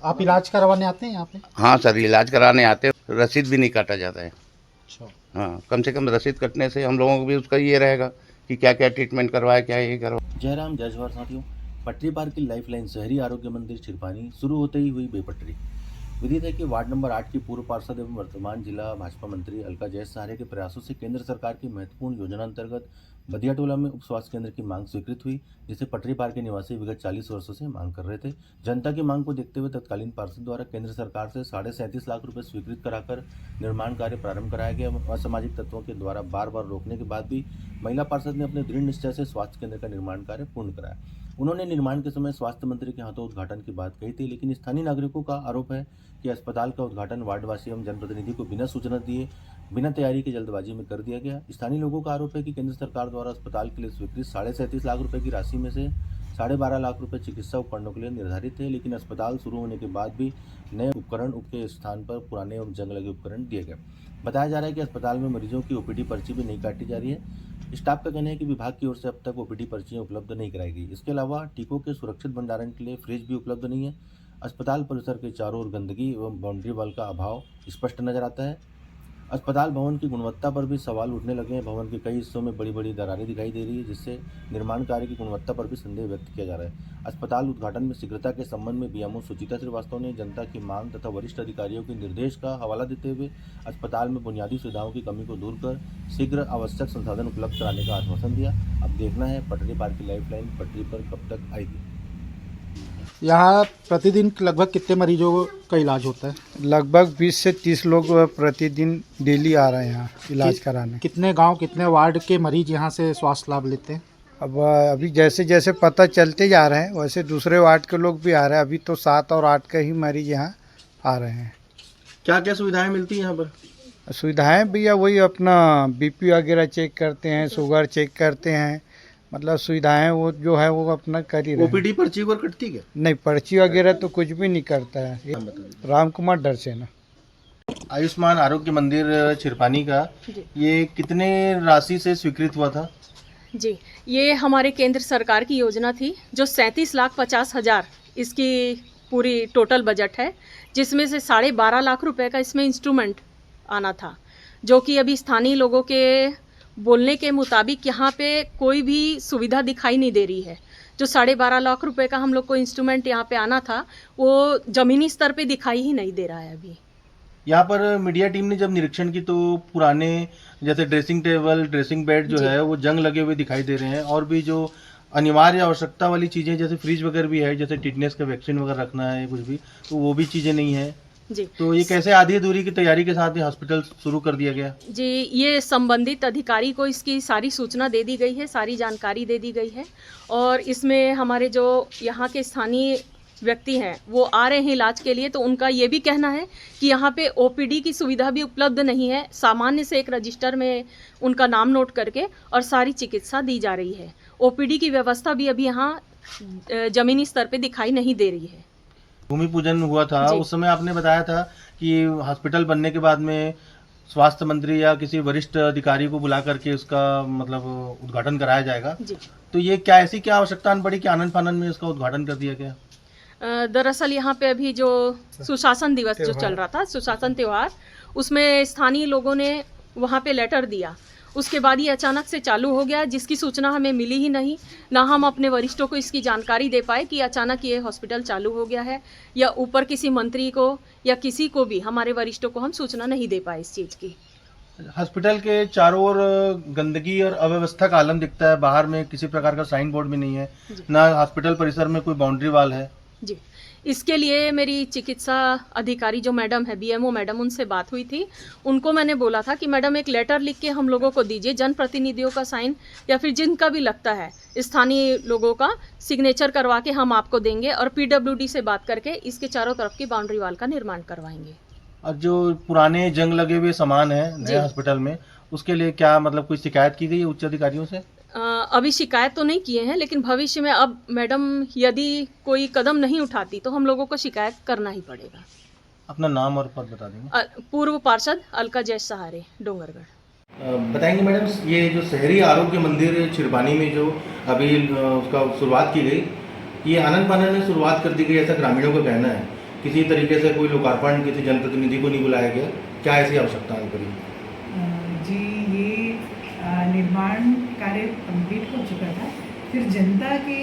आप इलाज करवाने आते हैं यहाँ पे? हाँ सर, इलाज कराने आते, रसीद भी नहीं काटा जाता है। अच्छा। हाँ, कम से कम रसीद कटने से हम लोगों को भी उसका ये रहेगा कि क्या क्या ट्रीटमेंट करवाए, क्या ये करवाए। जय राम जय जवाहर साथियों। पटरी पार की लाइफलाइन शहरी आरोग्य मंदिर छिरपानी शुरू होते ही हुई बेपटरी। विदित है कि वार्ड नंबर 8 की पूर्व पार्षद एवं वर्तमान जिला भाजपा मंत्री अलका जैस सहारे के प्रयासों से केंद्र सरकार की महत्वपूर्ण योजना अंतर्गत बदियाटोला में उप स्वास्थ्य केंद्र की मांग स्वीकृत हुई, जिसे पटरी पार के निवासी विगत 40 वर्षों से मांग कर रहे थे। जनता की मांग को देखते हुए तत्कालीन पार्षद द्वारा केंद्र सरकार से 37.5 लाख रुपए स्वीकृत कराकर निर्माण कार्य प्रारंभ कराया गया। असामाजिक तत्वों के द्वारा बार बार रोकने के बाद भी महिला पार्षद ने अपने दृढ़ निश्चय से स्वास्थ्य केंद्र का निर्माण कार्य पूर्ण कराया। उन्होंने निर्माण के समय स्वास्थ्य मंत्री के हाथों उद्घाटन की बात कही थी, लेकिन स्थानीय नागरिकों का आरोप है कि अस्पताल का उद्घाटन वार्डवासी एवं जनप्रतिनिधि को बिना सूचना दिए, बिना तैयारी की जल्दबाजी में कर दिया गया। स्थानीय लोगों का आरोप है कि केंद्र सरकार द्वारा अस्पताल के लिए स्वीकृत 37.5 लाख रुपए की राशि में से 12.5 लाख रुपए चिकित्सा उपकरणों के लिए निर्धारित थे, लेकिन अस्पताल शुरू होने के बाद भी नए उपकरण के स्थान पर पुराने एवं जंग लगे उपकरण दिए गए। बताया जा रहा है कि अस्पताल में मरीजों की ओपीडी पर्ची भी नहीं काटी जा रही है। स्टाफ का कहना है कि विभाग की ओर से अब तक ओपीडी पर्चियां उपलब्ध नहीं कराई गई। इसके अलावा टीकों के सुरक्षित भंडारण के लिए फ्रिज भी उपलब्ध नहीं है। अस्पताल परिसर के चारों ओर गंदगी एवं बाउंड्री वॉल का अभाव स्पष्ट नजर आता है। अस्पताल भवन की गुणवत्ता पर भी सवाल उठने लगे हैं। भवन के कई हिस्सों में बड़ी बड़ी दरारें दिखाई दे रही है, जिससे निर्माण कार्य की गुणवत्ता पर भी संदेह व्यक्त किया जा रहा है। अस्पताल उद्घाटन में शीघ्रता के संबंध में बीएमओ सुचिता श्रीवास्तव ने जनता की मांग तथा वरिष्ठ अधिकारियों के निर्देश का हवाला देते हुए अस्पताल में बुनियादी सुविधाओं की कमी को दूर कर शीघ्र आवश्यक संसाधन उपलब्ध कराने का आश्वासन दिया। अब देखना है पटरी पार की लाइफलाइन पटरी पर कब तक आएगी। यहाँ प्रतिदिन लगभग कितने मरीजों का इलाज होता है? लगभग 20 से 30 लोग प्रतिदिन डेली आ रहे हैं यहाँ इलाज कराने। कितने गांव, कितने वार्ड के मरीज यहाँ से स्वास्थ्य लाभ लेते हैं? अब अभी जैसे जैसे पता चलते जा रहे हैं वैसे दूसरे वार्ड के लोग भी आ रहे हैं। अभी तो 7 और 8 के ही मरीज यहाँ आ रहे हैं। क्या क्या सुविधाएं मिलती हैं यहाँ पर? सुविधाएं भैया वही अपना बीपी वगैरह चेक करते हैं, शुगर चेक करते हैं, मतलब सुविधाएं वो जो है वो अपना कर ही रहे हैं। ओपीडी पर्ची पर कटती क्या? नहीं, पर्ची वगैरह तो कुछ भी नहीं करता है। राम कुमार डरसेना। आयुष्मान आरोग्य मंदिर छिरपानी का ये कितने राशि से स्वीकृत हुआ था? जी, ये हमारे केंद्र सरकार की योजना थी, जो 37,50,000 इसकी पूरी टोटल बजट है, जिसमें से 12.5 लाख रुपए का इसमें इंस्ट्रूमेंट आना था, जो कि अभी स्थानीय लोगों के बोलने के मुताबिक यहाँ पे कोई भी सुविधा दिखाई नहीं दे रही है। जो 12.5 लाख रुपए का हम लोग को इंस्ट्रूमेंट यहाँ पे आना था, वो ज़मीनी स्तर पे दिखाई ही नहीं दे रहा है अभी। यहाँ पर मीडिया टीम ने जब निरीक्षण की तो पुराने जैसे ड्रेसिंग टेबल, ड्रेसिंग बेड जो है वो जंग लगे हुए दिखाई दे रहे हैं, और भी जो अनिवार्य आवश्यकता वाली चीज़ें जैसे फ्रिज वगैरह भी है, जैसे टिटनेस का वैक्सीन वगैरह रखना है कुछ भी, तो वो भी चीज़ें नहीं है। जी, तो ये कैसे आधी अधूरी की तैयारी के साथ ही हॉस्पिटल शुरू कर दिया गया? जी, ये संबंधित अधिकारी को इसकी सारी सूचना दे दी गई है, सारी जानकारी दे दी गई है, और इसमें हमारे जो यहाँ के स्थानीय व्यक्ति हैं वो आ रहे हैं इलाज के लिए, तो उनका ये भी कहना है कि यहाँ पे ओपीडी की सुविधा भी उपलब्ध नहीं है। सामान्य से एक रजिस्टर में उनका नाम नोट करके और सारी चिकित्सा दी जा रही है। ओपीडी की व्यवस्था भी अभी यहाँ जमीनी स्तर पे दिखाई नहीं दे रही है। भूमि पूजन हुआ था, उस समय आपने बताया था कि हॉस्पिटल बनने के बाद में स्वास्थ्य मंत्री या किसी वरिष्ठ अधिकारी को बुला करके उसका मतलब उद्घाटन कराया जाएगा। जी, तो ये क्या ऐसी क्या आवश्यकता पड़ी कि आनन फानन में इसका उद्घाटन कर दिया गया? दरअसल यहाँ पे अभी जो सुशासन दिवस जो चल रहा था, सुशासन त्योहार, उसमें स्थानीय लोगों ने वहाँ पे लेटर दिया। उसके बाद ये अचानक से चालू हो गया, जिसकी सूचना हमें मिली ही नहीं, ना हम अपने वरिष्ठों को इसकी जानकारी दे पाए कि अचानक ये हॉस्पिटल चालू हो गया है, या ऊपर किसी मंत्री को या किसी को भी, हमारे वरिष्ठों को हम सूचना नहीं दे पाए इस चीज़ की। हॉस्पिटल के चारों ओर गंदगी और अव्यवस्था का आलम दिखता है। बाहर में किसी प्रकार का साइन बोर्ड भी नहीं है, ना हॉस्पिटल परिसर में कोई बाउंड्री वॉल है। जी, इसके लिए मेरी चिकित्सा अधिकारी जो मैडम है, बीएमओ मैडम, उनसे बात हुई थी। उनको मैंने बोला था कि मैडम एक लेटर लिख के हम लोगों को दीजिए, जनप्रतिनिधियों का साइन या फिर जिनका भी लगता है स्थानीय लोगों का सिग्नेचर करवा के हम आपको देंगे, और पीडब्ल्यूडी से बात करके इसके चारों तरफ की बाउंड्री वॉल का निर्माण करवाएंगे। और जो पुराने जंग लगे हुए सामान है नए हॉस्पिटल में, उसके लिए क्या मतलब कोई शिकायत की गई है उच्च अधिकारियों से? अभी शिकायत तो नहीं किए हैं, लेकिन भविष्य में अब मैडम यदि कोई कदम नहीं उठाती तो हम लोगों को शिकायत करना ही पड़ेगा। अपना नाम और पद बता देंगे। पूर्व पार्षद अलका जैस सहारे, डोंगरगढ़। बताएंगे मैडम, ये जो शहरी आरोग्य मंदिर छिरपानी में जो अभी उसका शुरुआत की गई, ये आनन फानन में शुरुआत कर दी गई, ऐसा ग्रामीणों का कहना है किसी तरीके से कोई लोकार्पण किसी जनप्रतिनिधि को नहीं बुलाया गया, क्या ऐसी आवश्यकता है करी? जी, ये निर्माण कार्य कंप्लीट हो चुका था। फिर जनता के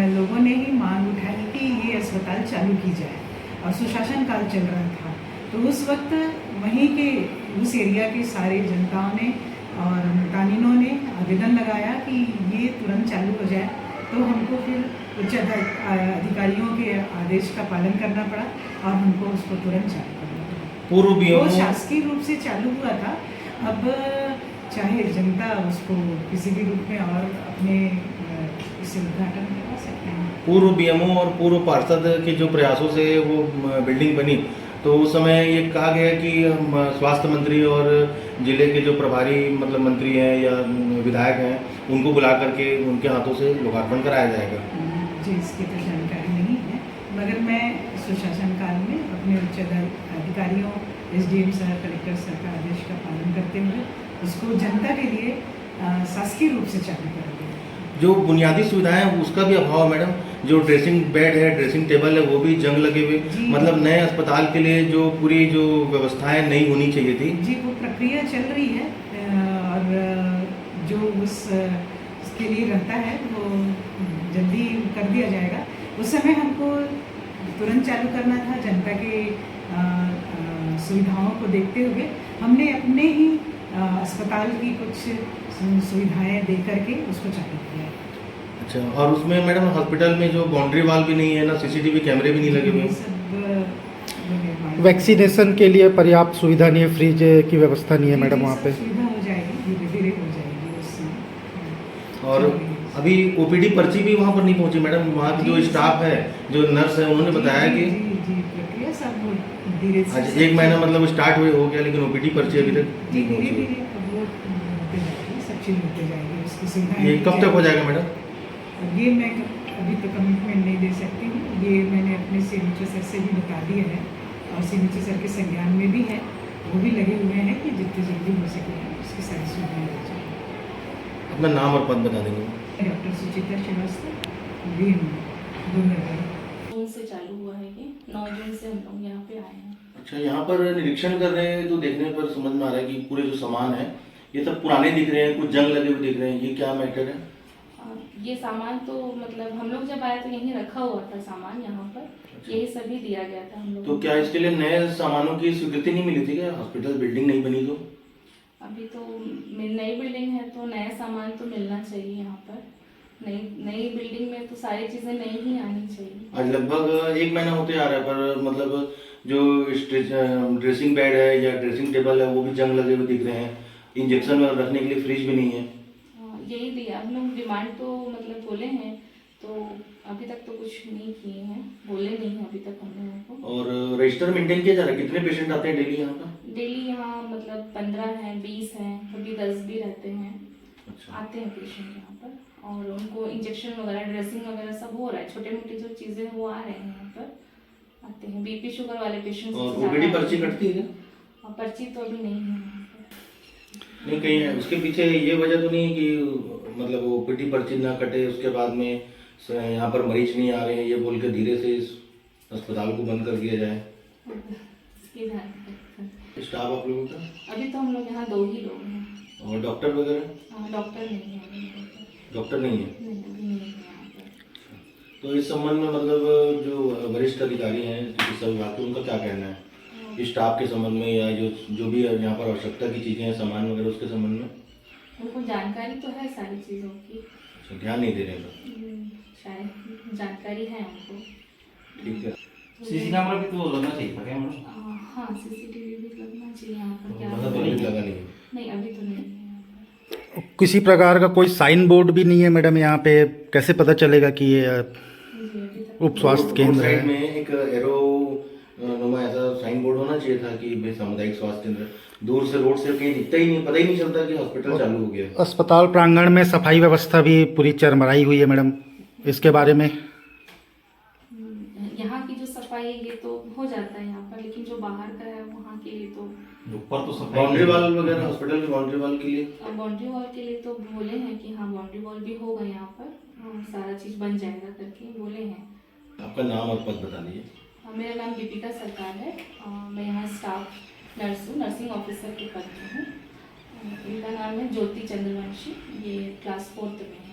लोगों ने ही मांग उठाई कि ये अस्पताल चालू की जाए और सुशासन काल चल रहा था, तो उस वक्त वहीं के उस एरिया के सारे जनताओं ने और मुतानिनों ने आवेदन लगाया कि ये तुरंत चालू हो जाए। तो हमको फिर उच्च अधिकारियों के आदेश का पालन करना पड़ा और हमको उसको तुरंत चालू करना पड़ा। पूर्व वो बीएमओ शासकीय रूप से चालू हुआ था। अब चाहे जनता उसको किसी भी रूप में और अपने इसे उद्घाटन करवा सकते हैं। पूर्व बीएमओ और पूर्व पार्षद के जो प्रयासों से वो बिल्डिंग बनी, तो उस समय ये कहा गया कि स्वास्थ्य मंत्री और जिले के जो प्रभारी मतलब मंत्री हैं या विधायक हैं उनको बुला करके उनके हाथों से लोकार्पण कराया जाएगा। जी, इसकी तो जानकारी नहीं है, मगर मैं सुशासन काल में अपने उच्च अधिकारियों एसडीएम सर, कलेक्टर सर का आदेश का पालन करते हुए उसको जनता के लिए शासकीय रूप से चालू करेंगे। जो बुनियादी सुविधाएं हैं उसका भी अभाव है मैडम, जो ड्रेसिंग बेड है, ड्रेसिंग टेबल है, वो भी जंग लगे हुए, जी। मतलब नए अस्पताल के लिए जो पूरी जो व्यवस्थाएं नई होनी चाहिए थी। जी, वो प्रक्रिया चल रही है और जो उसके लिए रहता है वो जल्दी कर दिया जाएगा। उस समय हमको तुरंत चालू करना था। जनता के सुविधाओं को देखते हुए हमने अपने ही अस्पताल की कुछ सुविधाएं दे करके उसको चालू किया है। अच्छा, और उसमें मैडम हॉस्पिटल में जो बाउंड्री वॉल भी नहीं है ना, सीसीटीवी कैमरे भी नहीं लगे हुए ये हैं। सब वैक्सीनेशन के लिए पर्याप्त सुविधा नहीं है, फ्रिज की व्यवस्था नहीं है मैडम वहाँ पे। सुविधा हो जाएगी, धीरे धीरे हो जाएगी उसमें। और अभी ओपीडी पर्ची भी वहाँ पर नहीं पहुँची मैडम, वहाँ की जो स्टाफ है, जो नर्स है, उन्होंने बताया कि जी प्रक्रिया सब धीरे से आज 1 महीना मतलब स्टार्ट हुए हो गया, लेकिन ओपीडी पर्ची अभी तक जी नहीं धीरे पहुँची। धीरे अब वो होते जाएगी, सब चीज़ होते जाएगी, उसकी सुविधा। ये कब तक हो जाएगा मैडम? ये मैं अभी तो कमिटमेंट नहीं दे सकती हूँ। ये मैंने अपने सिग्नेचर सर से भी बता दिया है और सिग्नेचर सर के संज्ञान में भी है, वो भी लगे हुए हैं कि जितनी जल्दी हो सके उसकी सारी सुविधाएं हो जाए। अपना नाम और पद बता देंगे। डॉक्टर सुचिता श्रीवास्तव, बीएमओ, डूंगरगढ़। जून से चालू हुआ है, ये 9 जून से हम लोग यहाँ पे आए हैं। अच्छा, यहाँ पर निरीक्षण कर रहे हैं तो देखने पर समझ में आ रहा है कि पूरे जो सामान है ये सब पुराने दिख रहे हैं, कुछ जंग लगे हुए दिख रहे हैं, ये क्या मैटर है? ये सामान तो मतलब हम लोग जब आए तो यहीं रखा हुआ था सामान, यहाँ पर यही सभी दिया गया था हम लोग। तो क्या इसके लिए नए सामानों की स्वीकृति नहीं मिली थी क्या? हॉस्पिटल बिल्डिंग नहीं बनी तो? अभी तो नई बिल्डिंग है तो नया सामान तो मिलना चाहिए यहाँ पर। नई बिल्डिंग में तो सारी चीज़ें नई ही आनी चाहिए। आज लगभग 1 महीना होते आ रहा है, पर मतलब जो ड्रेसिंग बेड है या ड्रेसिंग टेबल है वो भी जंग लगे हुए दिख रहे हैं, इंजेक्शन रखने के लिए फ्रिज भी नहीं है। यही दिया हम लोग, डिमांड तो मतलब बोले हैं, तो अभी तक तो कुछ नहीं किए हैं, बोले नहीं हैं अभी तक हम लोगों को। और रजिस्टर मेंटेन किया जा रहा है? कितने पेशेंट आते हैं डेली यहाँ पर? डेली यहाँ मतलब 15 हैं, 20 हैं, कभी 10 भी रहते हैं। अच्छा। आते हैं पेशेंट यहाँ पर और उनको इंजेक्शन वगैरह, ड्रेसिंग वगैरह सब हो रहा है। छोटे मोटे जो चीज़ें हैं वो आ रहे हैं यहाँ पर, आते हैं। बीपी शुगर वाले पेशेंट्स। और ओपीडी पर्ची कटती है? पर्ची तो अभी नहीं है यहाँ पर। नहीं, कहीं है उसके पीछे ये वजह तो नहीं कि मतलब वो ओपीडी पर्ची ना कटे, उसके बाद में यहाँ पर मरीज नहीं आ रहे हैं ये बोल के धीरे से इस अस्पताल को बंद कर दिया जाए? स्टाफ आप लोगों का? अभी तो हम लोग यहाँ 2 ही लोग हैं। और डॉक्टर वगैरह? डॉक्टर नहीं है। डॉक्टर नहीं है? नहीं, अभी नहीं है यहाँ पर। तो इस संबंध में मतलब जो वरिष्ठ अधिकारी हैं चिकित्सा विभाग के, उनका क्या कहना है इस स्टाफ के संबंध में, या जो भी यहाँ पर आवश्यकता की चीज़ें हैं, सामान वगैरह, उसके संबंध में? उनको जानकारी तो है सारी चीज़ों की। अच्छा, ध्यान नहीं दे रहे हैं? शायद जानकारी है उनको। ठीक है। सीसी कैमरा भी तो लगना चाहिए था क्या मैडम? हाँ, सीसीटीवी भी लगना चाहिए यहाँ पर। क्या मतलब अभी लगा नहीं है? नहीं, अभी तो नहीं है यहाँ पर। किसी प्रकार का कोई साइन बोर्ड भी नहीं है मैडम यहाँ पे, कैसे पता चलेगा कि ये जी, अभी तक उप स्वास्थ्य केंद्र साइड है? में एक एरो नुमा ऐसा साइन बोर्ड होना चाहिए था कि भाई सामुदायिक स्वास्थ्य केंद्र। दूर से रोड से कहीं दिखता ही नहीं, पता ही नहीं चलता कि हॉस्पिटल चालू हो गया। अस्पताल प्रांगण में सफाई व्यवस्था भी पूरी चरमराई हुई है मैडम, इसके बारे में? यहाँ की जो सफाई है ये तो हो जाता है यहाँ पर, लेकिन जो बाहर का है वहाँ के लिए तो ऊपर तो सफाई बाउंड्री वॉल वगैरह, हॉस्पिटल की बाउंड्री वॉल के लिए? बाउंड्री वॉल के लिए तो बोले हैं कि हाँ बाउंड्री वॉल भी होगा यहाँ पर, सारा चीज़ बन जाएगा करके बोले हैं। आपका नाम और पद बता दीजिए। मेरा नाम दीपिका सरकार है। मैं यहाँ स्टाफ नर्स हूँ, नर्सिंग ऑफिसर के पद में हूँ। इनका नाम है ज्योति चंद्रवंशी, ये क्लास 4th में है।